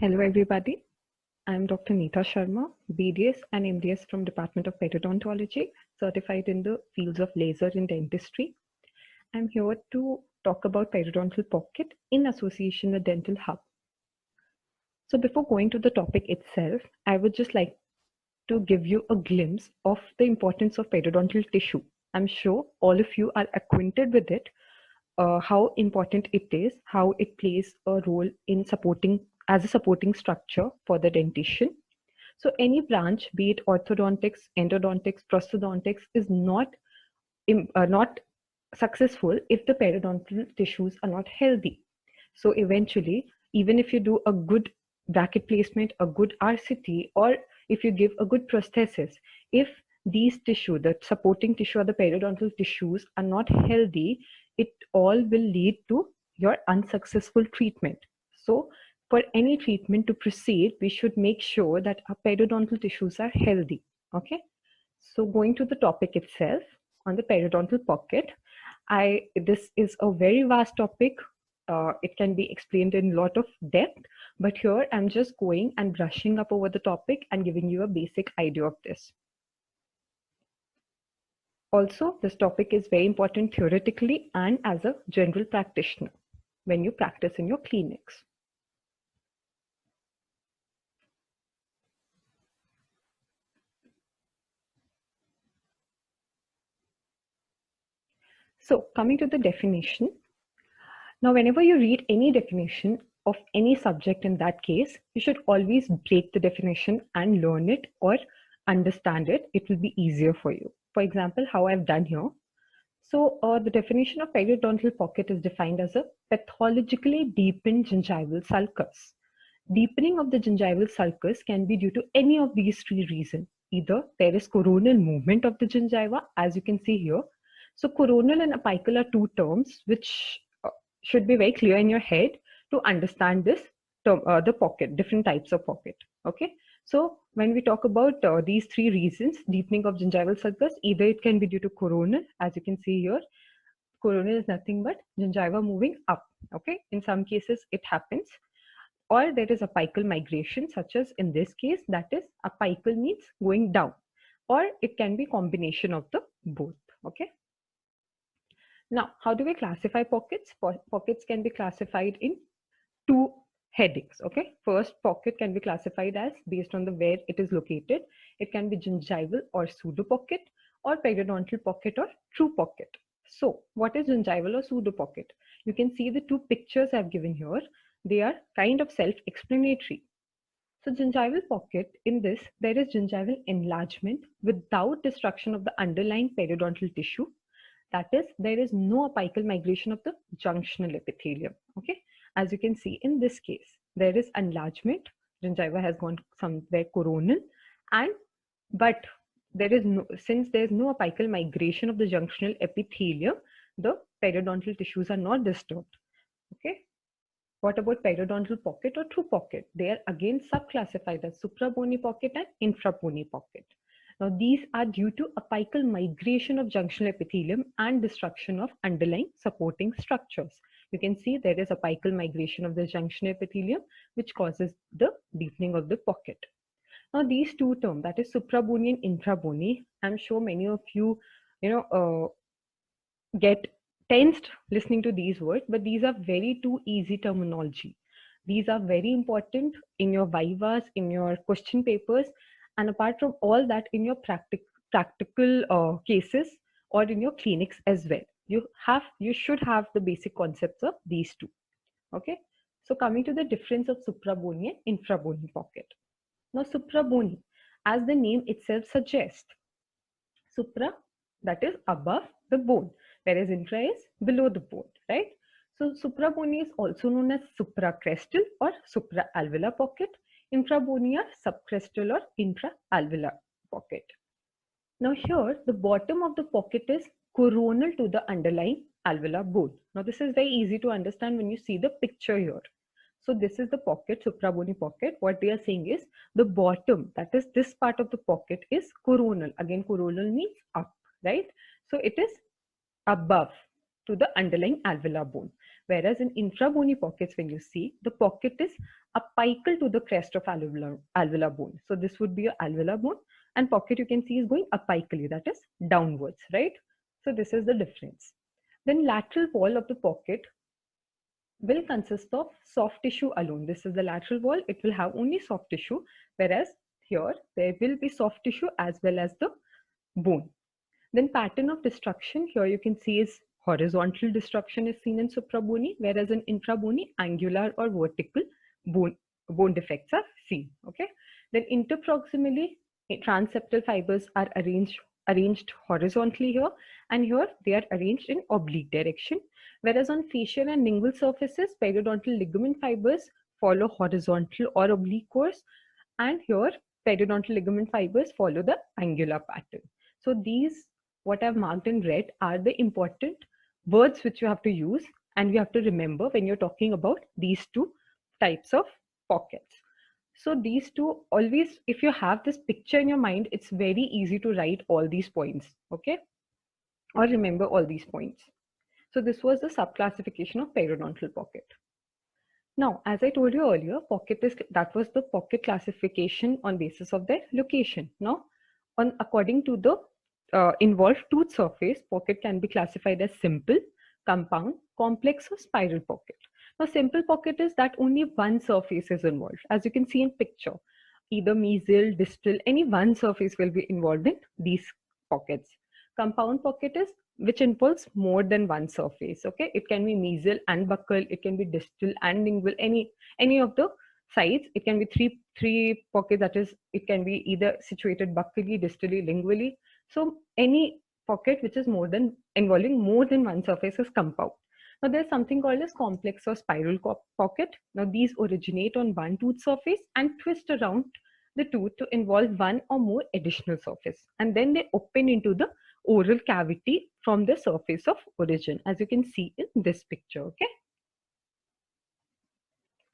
Hello everybody, I'm Dr. Neeta Sharma, BDS and MDS from Department of Periodontology, certified in the fields of laser in dentistry. I'm here to talk about periodontal pocket in association with Dental Hub. So before going to the topic itself, I would just like to give you a glimpse of the importance of periodontal tissue. I'm sure all of you are acquainted with it, how important it is, how it plays a role in supporting as a supporting structure for the dentition. So any branch, be it orthodontics, endodontics, prosthodontics, is not successful if the periodontal tissues are not healthy. So eventually, even if you do a good bracket placement, a good RCT, or if you give a good prosthesis, if these tissue, the supporting tissue or the periodontal tissues are not healthy, it all will lead to your unsuccessful treatment. So for any treatment to proceed, we should make sure that our periodontal tissues are healthy. Okay. So going to the topic itself on the periodontal pocket, this is a very vast topic. It can be explained in a lot of depth, but here I'm just going and brushing up over the topic and giving you a basic idea of this. Also, this topic is very important theoretically and as a general practitioner when you practice in your clinics. So coming to the definition. Now, whenever you read any definition of any subject in that case, you should always break the definition and learn it or understand it. It will be easier for you. For example, how I've done here. So the definition of periodontal pocket is defined as a pathologically deepened gingival sulcus. Deepening of the gingival sulcus can be due to any of these three reasons. Either there is coronal movement of the gingiva, as you can see here. So coronal and apical are two terms which should be very clear in your head to understand this term, the pocket, different types of pocket. Okay. So when we talk about these three reasons, deepening of gingival sulcus, either it can be due to coronal, as you can see here. Coronal is nothing but gingiva moving up. Okay. In some cases, it happens. Or there is apical migration, such as in this case, that is apical means going down. Or it can be combination of the both. Okay. Now, how do we classify pockets? Pockets can be classified in two headings. Okay, first pocket can be classified as based on the where it is located. It can be gingival or pseudo pocket, or periodontal pocket or true pocket. So what is gingival or pseudo pocket? You can see the two pictures I've given here. They are kind of self-explanatory. So gingival pocket, in this there is gingival enlargement without destruction of the underlying periodontal tissue. That is, there is no apical migration of the junctional epithelium. Okay, as you can see in this case, there is enlargement. Gingiva has gone somewhere coronal, and but there is no, since there is no apical migration of the junctional epithelium, the periodontal tissues are not disturbed. Okay. What about periodontal pocket or true pocket? They are again subclassified as suprabony pocket and infrabony pocket. Now, these are due to apical migration of junctional epithelium and destruction of underlying supporting structures. You can see there is apical migration of the junctional epithelium, which causes the deepening of the pocket. Now, these two terms, that is suprabony and infrabony, I'm sure many of you, get tensed listening to these words, but these are very too easy terminology. These are very important in your vivas, in your question papers, and apart from all that, in your practical cases or in your clinics as well. You should have the basic concepts of these two. Okay. So coming to the difference of suprabony and infrabony pocket. Now suprabony, as the name itself suggests, supra, that is above the bone, whereas infra is below the bone, right? So suprabony is also known as supracrestal or supraalveolar pocket. Infrabony are subcrestal or intraalveolar pocket. Now here, the bottom of the pocket is coronal to the underlying alveolar bone. Now this is very easy to understand when you see the picture here. So this is the pocket, suprabony pocket. What they are saying is the bottom, that is this part of the pocket, is coronal. Again, coronal means up, right? So it is above to the underlying alveolar bone. Whereas in infrabony pockets, when you see, the pocket is apical to the crest of alveolar bone. So this would be your alveolar bone, and pocket you can see is going apically, that is downwards, right? So this is the difference. Then lateral wall of the pocket will consist of soft tissue alone. This is the lateral wall. It will have only soft tissue, whereas here there will be soft tissue as well as the bone. Then pattern of destruction, here you can see is horizontal destruction is seen in suprabony, whereas in infrabony, angular or vertical bone defects are seen. Okay. Then interproximally, transseptal fibers are arranged horizontally here, and here they are arranged in oblique direction. Whereas on facial and lingual surfaces, periodontal ligament fibers follow horizontal or oblique course, and here periodontal ligament fibers follow the angular pattern. So these, what I've marked in red, are the important words which you have to use and you have to remember when you're talking about these two types of pockets. So these two, always, if you have this picture in your mind, it's very easy to write all these points, okay? Or remember all these points. So this was the subclassification of periodontal pocket. Now, as I told you earlier, that was the pocket classification on basis of their location. Now, according to the involved tooth surface, pocket can be classified as simple, compound, complex, or spiral pocket. Now, simple pocket is that only one surface is involved. As you can see in picture, either mesial, distal, any one surface will be involved in these pockets. Compound pocket is which involves more than one surface. Okay, it can be mesial and buccal, it can be distal and lingual, any of the sides. It can be three pockets, that is, it can be either situated buccally, distally, lingually. So any pocket which is involving more than one surface is compound. Now there's something called as complex or spiral pocket. Now these originate on one tooth surface and twist around the tooth to involve one or more additional surface, and then they open into the oral cavity from the surface of origin, as you can see in this picture. Okay.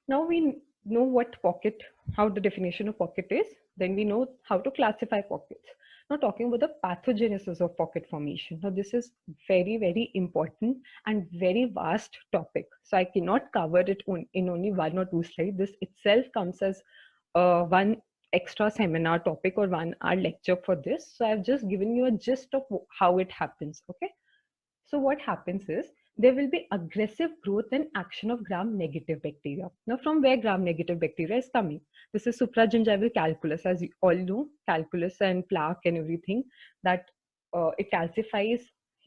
Now we know what pocket, how the definition of pocket is. Then we know how to classify pockets. Now talking about the pathogenesis of pocket formation. Now this is very, very important and very vast topic. So I cannot cover it in only one or two slides. This itself comes as one extra seminar topic or 1 hour lecture for this. So I've just given you a gist of how it happens. Okay. So what happens is there will be aggressive growth and action of gram-negative bacteria. Now, from where gram-negative bacteria is coming? This is supragingival calculus. As you all know, calculus and plaque and everything, that it calcifies.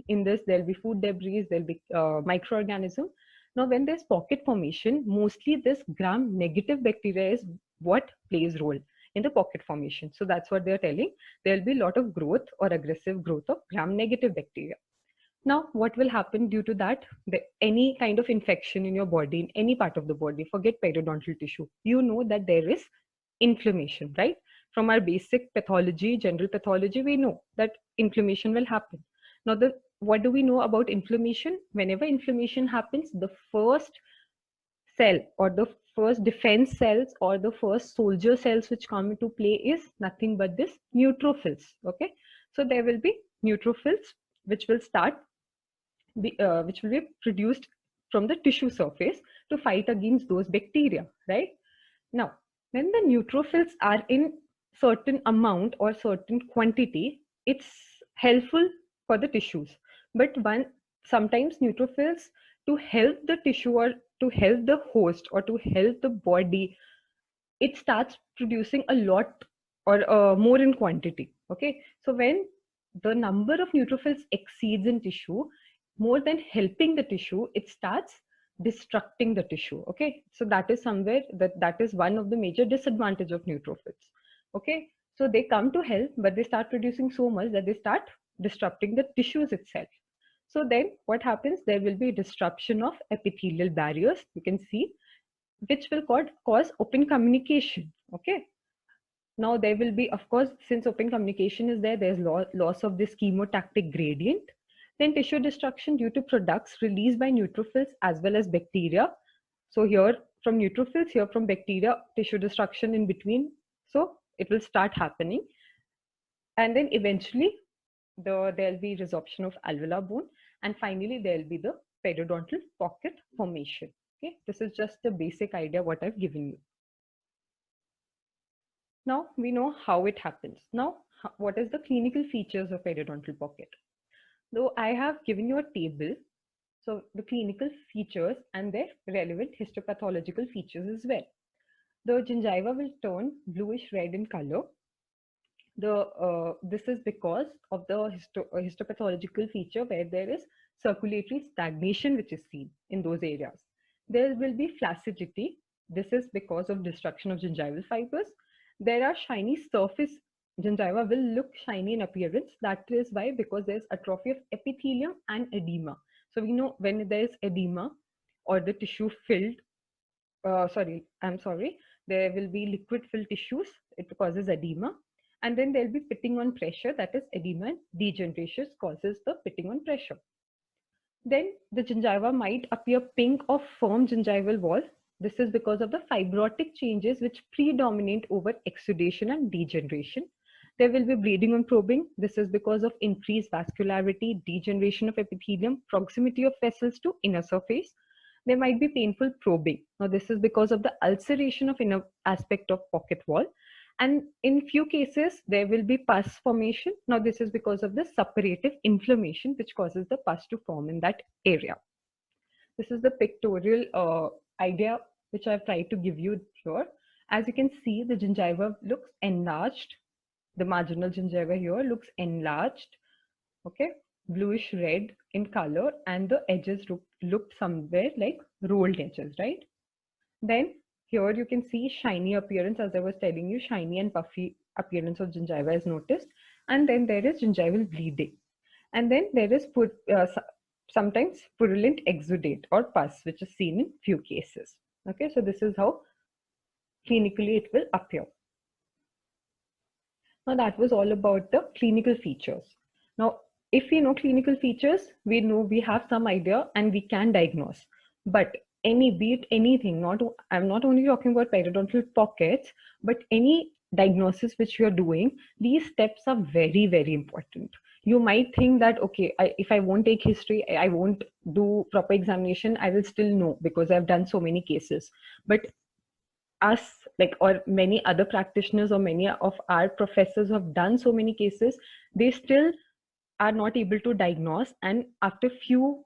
In this, there'll be food debris, there'll be microorganism. Now, when there's pocket formation, mostly this gram-negative bacteria is what plays role in the pocket formation. So that's what they're telling. There'll be a lot of growth or aggressive growth of gram-negative bacteria. Now, what will happen due to that? Any kind of infection in your body, in any part of the body, forget periodontal tissue, you know that there is inflammation, right? From our basic pathology, general pathology, we know that inflammation will happen. Now, what do we know about inflammation? Whenever inflammation happens, the first cell or the first defense cells or the first soldier cells which come into play is nothing but this neutrophils. Okay, so there will be neutrophils which will be produced from the tissue surface to fight against those bacteria, right? Now, when the neutrophils are in certain amount or certain quantity, it's helpful for the tissues. But sometimes neutrophils, to help the tissue or to help the host or to help the body, it starts producing a lot or more in quantity. Okay, so when the number of neutrophils exceeds in tissue, more than helping the tissue, it starts destructing the tissue. Okay, so that is somewhere that is one of the major disadvantage of neutrophils. Okay, so they come to help, but they start producing so much that they start disrupting the tissues itself. So then what happens? There will be disruption of epithelial barriers, you can see, which will cause open communication. Okay, now there will be, of course, since open communication is there, there's loss of this chemotactic gradient. Then tissue destruction due to products released by neutrophils as well as bacteria. So here from neutrophils, here from bacteria, tissue destruction in between. So it will start happening. And then eventually there'll be resorption of alveolar bone. And finally, there'll be the periodontal pocket formation. Okay, this is just the basic idea what I've given you. Now we know how it happens. Now, what is the clinical features of periodontal pocket? Though I have given you a table, so the clinical features and their relevant histopathological features as well. The gingiva will turn bluish red in color. This is because of the histopathological feature where there is circulatory stagnation which is seen in those areas. There will be flaccidity. This is because of destruction of gingival fibers. There are shiny surface. Gingiva will look shiny in appearance. That is why, because there's atrophy of epithelium and edema. So we know when there's edema or the tissue filled, there will be liquid filled tissues. It causes edema. And then there'll be pitting on pressure, that is edema and degeneration causes the pitting on pressure. Then the gingiva might appear pink or firm gingival wall. This is because of the fibrotic changes which predominate over exudation and degeneration. There will be bleeding on probing. This is because of increased vascularity, degeneration of epithelium, proximity of vessels to inner surface. There might be painful probing. Now this is because of the ulceration of inner aspect of pocket wall. And in few cases, there will be pus formation. Now, this is because of the suppurative inflammation, which causes the pus to form in that area. This is the pictorial idea which I've tried to give you here. As you can see, the gingiva looks enlarged. The marginal gingiva here looks enlarged, okay, bluish red in color, and the edges look somewhere like rolled edges, right? Then here you can see shiny appearance, as I was telling you, shiny and puffy appearance of gingiva is noticed. And then there is gingival bleeding. And then there is sometimes purulent exudate or pus, which is seen in few cases. Okay, so this is how clinically it will appear. Now that was all about the clinical features. Now, if we know clinical features, we know we have some idea and we can diagnose. But be it anything, I'm not only talking about periodontal pockets, but any diagnosis which you are doing, these steps are very, very important. You might think that, okay, if I won't take history, I won't do proper examination, I will still know because I've done so many cases. But us, like, or many other practitioners or many of our professors who have done so many cases, they still are not able to diagnose. And after few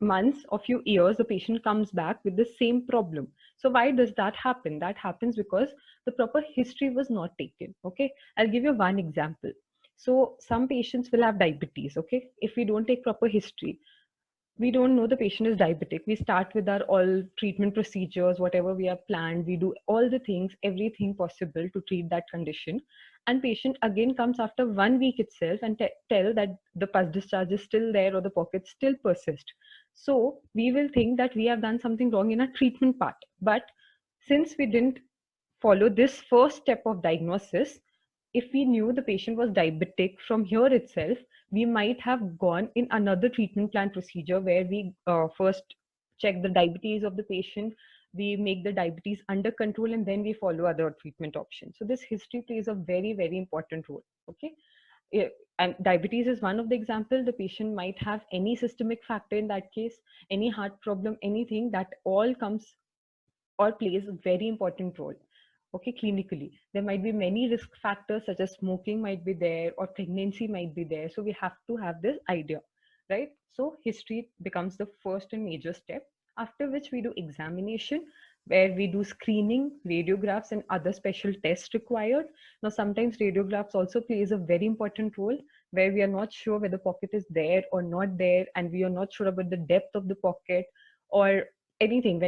months or few years, the patient comes back with the same problem. So why does that happen? That happens because the proper history was not taken. Okay, I'll give you one example. So some patients will have diabetes. Okay, if we don't take proper history, we don't know the patient is diabetic. We start with our all treatment procedures, whatever we have planned. We do all the things, everything possible to treat that condition. And patient again comes after 1 week itself and tell that the pus discharge is still there or the pockets still persist. So we will think that we have done something wrong in our treatment part. But since we didn't follow this first step of diagnosis, if we knew the patient was diabetic from here itself, we might have gone in another treatment plan procedure where we first check the diabetes of the patient, we make the diabetes under control, and then we follow other treatment options. So this history plays a very, very important role. Okay. And diabetes is one of the example. The patient might have any systemic factor in that case, any heart problem, anything, that all comes or plays a very important role. Okay, clinically there might be many risk factors such as smoking might be there or pregnancy might be there, so we have to have this idea, right? So history becomes the first and major step, after which we do examination where we do screening, radiographs and other special tests required. Now sometimes radiographs also plays a very important role where we are not sure whether pocket is there or not there, and we are not sure about the depth of the pocket or anything.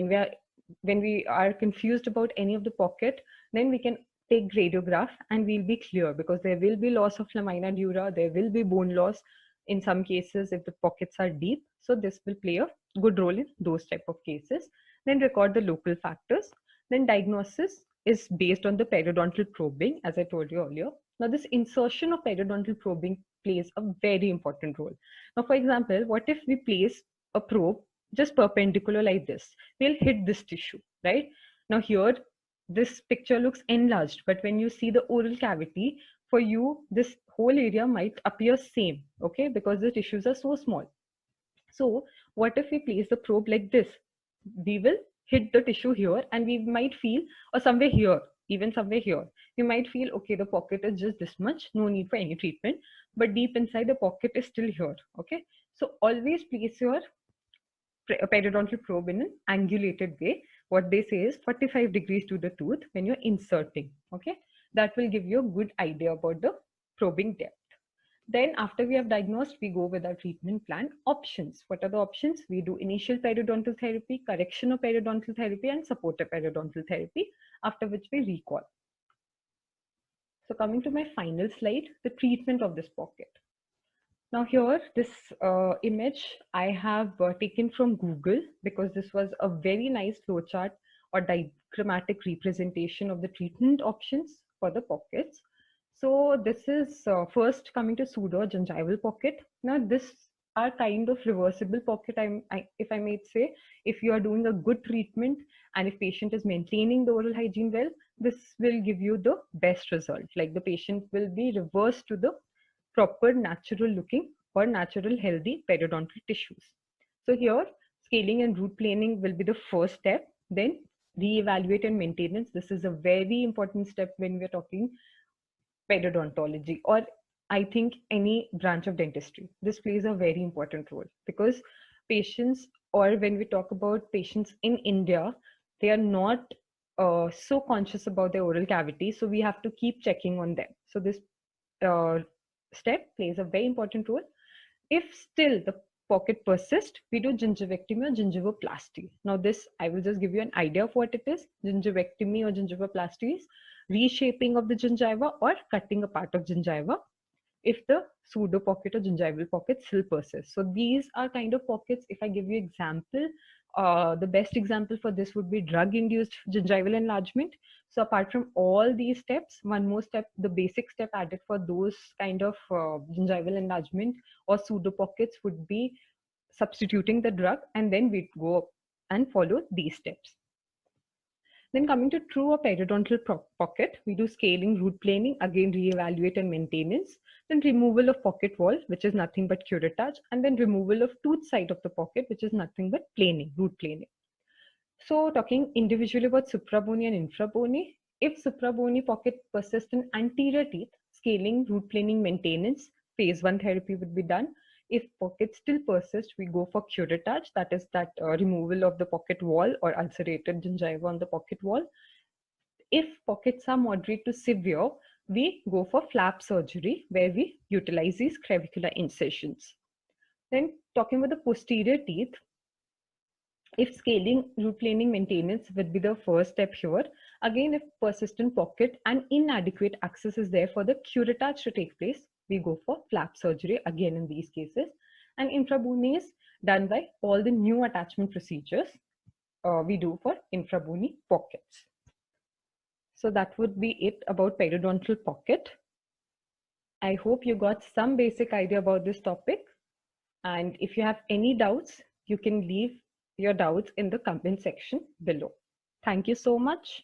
When we are confused about any of the pocket, then we can take radiograph and we'll be clear, because there will be loss of lamina dura, there will be bone loss in some cases if the pockets are deep. So this will play a good role in those type of cases. Then record the local factors. Then diagnosis is based on the periodontal probing, as I told you earlier. Now this insertion of periodontal probing plays a very important role. Now for example, what if we place a probe just perpendicular like this? We'll hit this tissue, right? Now here this picture looks enlarged, but when you see the oral cavity, for you this whole area might appear same, okay, because the tissues are so small. So What if we place the probe like this? We will hit the tissue here and we might feel, or somewhere here, even somewhere here, you might feel, okay, the pocket is just this much, no need for any treatment, but deep inside the pocket is still here. Okay, so always place your periodontal probe in an angulated way. What they say is 45 degrees to the tooth when you're inserting. Okay, that will give you a good idea about the probing depth. Then after we have diagnosed, we go with our treatment plan options. What are the options? We do initial periodontal therapy, correction of periodontal therapy, and supportive periodontal therapy, after which we recall. So coming to my final slide, the treatment of this pocket. Now here, this image I have taken from Google because this was a very nice flowchart or diagrammatic representation of the treatment options for the pockets. So this is first coming to pseudo-gingival pocket. Now this are kind of reversible pocket, if I may say. If you are doing a good treatment and if patient is maintaining the oral hygiene well, this will give you the best result. Like the patient will be reversed to the proper natural looking or natural healthy periodontal tissues. So here, scaling and root planing will be the first step. Then reevaluate and maintenance. This is a very important step when we're talking periodontology, or I think any branch of dentistry. This plays a very important role because patients, or when we talk about patients in India, they are not so conscious about their oral cavity. So we have to keep checking on them. So this uh, step plays a very important role. If still the pocket persists, we do gingivectomy or gingivoplasty. Now this, I will just give you an idea of what it is. Gingivectomy or gingivoplasty is reshaping of the gingiva or cutting a part of gingiva if the pseudo pocket or gingival pocket still persists. So these are kind of pockets. If I give you example, the best example for this would be drug-induced gingival enlargement. So apart from all these steps, one more step, the basic step added for those kind of gingival enlargement or pseudo pockets would be substituting the drug, and then we'd go and follow these steps. Then coming to true or periodontal pocket, we do scaling, root planing, again reevaluate and maintenance, then removal of pocket wall, which is nothing but curettage, and then removal of tooth side of the pocket, which is nothing but planing, root planing. So talking individually about suprabony and infrabony, if suprabony pocket persists in anterior teeth, scaling, root planing, maintenance, phase 1 therapy would be done. If pockets still persist, we go for curettage, that is that removal of the pocket wall or ulcerated gingiva on the pocket wall. If pockets are moderate to severe, we go for flap surgery where we utilize these clavicular incisions. Then talking about the posterior teeth, if scaling, root planing, maintenance would be the first step here. Again, if persistent pocket and inadequate access is there for the curettage to take place, we go for flap surgery again in these cases. And infrabony is done by all the new attachment procedures we do for infrabony pockets. So that would be it about periodontal pocket. I hope you got some basic idea about this topic. And if you have any doubts, you can leave your doubts in the comment section below. Thank you so much.